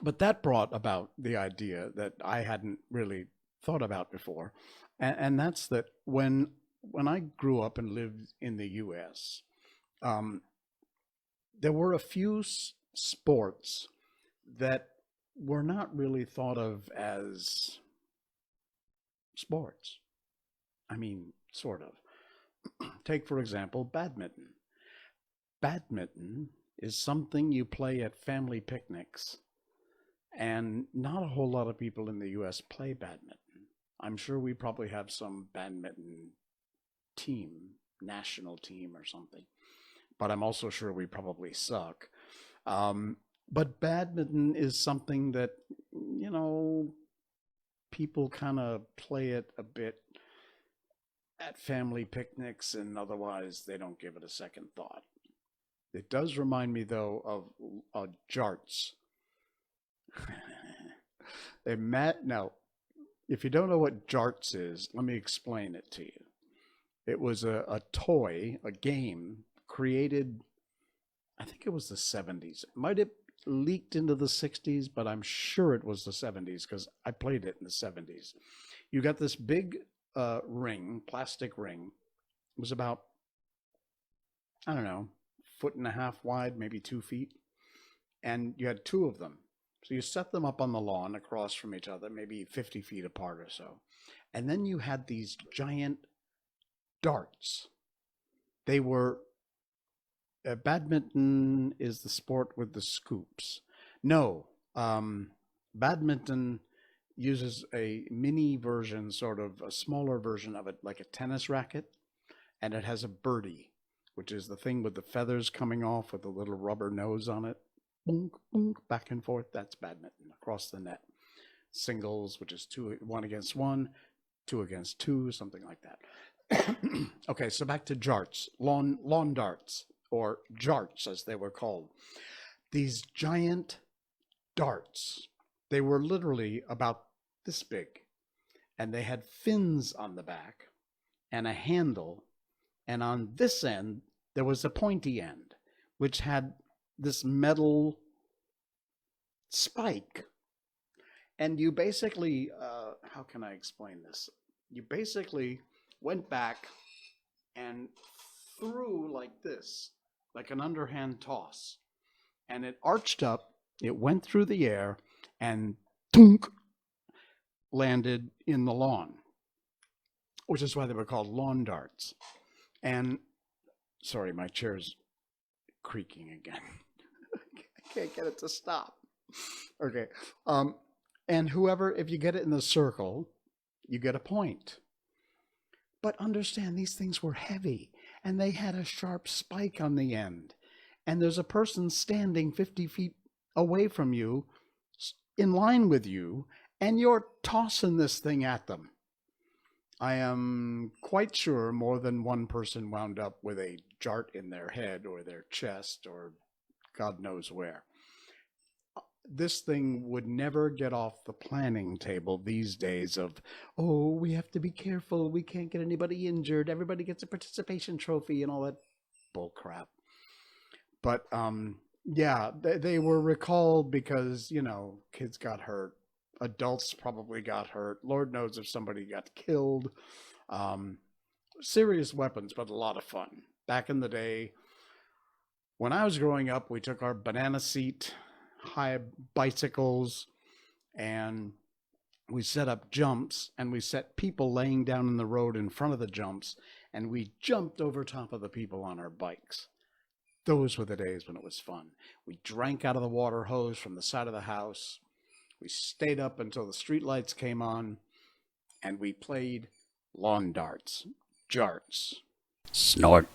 But that brought about the idea that I hadn't really thought about before, and that's that when I grew up and lived in the U.S., um, there were a few sports that were not really thought of as sports. I mean, sort of. Take, for example, badminton. Badminton is something you play at family picnics, and not a whole lot of people in the US play badminton. I'm sure we probably have some badminton team, national team or something, but I'm also sure we probably suck. Um, but badminton is something that, you know, people kind of play it a bit at family picnics, and otherwise they don't give it a second thought. It does remind me, though, of Jarts. Now, if you don't know what Jarts is, let me explain it to you. It was a toy, a game created, I think it was the 70s. It might have leaked into the 60s, but I'm sure it was the 70s because I played it in the 70s. You got this big ring, plastic ring. It was about, I don't know, foot and a half wide, maybe 2 feet. And you had two of them. So you set them up on the lawn across from each other, maybe 50 feet apart or so. And then you had these giant darts. They were, badminton is the sport with the scoops. No, badminton uses a mini version, sort of a smaller version of it, like a tennis racket, and it has a birdie, which is the thing with the feathers coming off with a little rubber nose on it. Boonk, boonk, back and forth. That's badminton across the net. Singles, which is two, one against one, two against two, something like that. Okay, so back to jarts, lawn darts, or jarts as they were called. These giant darts. They were literally about this big, and they had fins on the back and a handle, and on this end there was a pointy end, which had this metal spike. And you basically, how can I explain this? You basically went back and threw like this, like an underhand toss. And it arched up, it went through the air, and thunk, landed in the lawn, which is why they were called lawn darts. And, sorry, my chair's creaking again. I can't get it to stop. Okay. And whoever, if you get it in the circle, you get a point. But understand, these things were heavy, and they had a sharp spike on the end. And there's a person standing 50 feet away from you, in line with you, and you're tossing this thing at them. I am quite sure more than one person wound up with a jart in their head or their chest or God knows where. This thing would never get off the planning table these days of, oh, we have to be careful, we can't get anybody injured, everybody gets a participation trophy and all that bull crap. But yeah, they were recalled because, you know, kids got hurt. Adults probably got hurt. Lord knows if somebody got killed. Serious weapons, but a lot of fun. Back in the day, when I was growing up, we took our banana seat, high bicycles, and we set up jumps, and we set people laying down in the road in front of the jumps, and we jumped over top of the people on our bikes. Those were the days when it was fun. We drank out of the water hose from the side of the house. We stayed up until the streetlights came on, and we played lawn darts, jarts. Snort.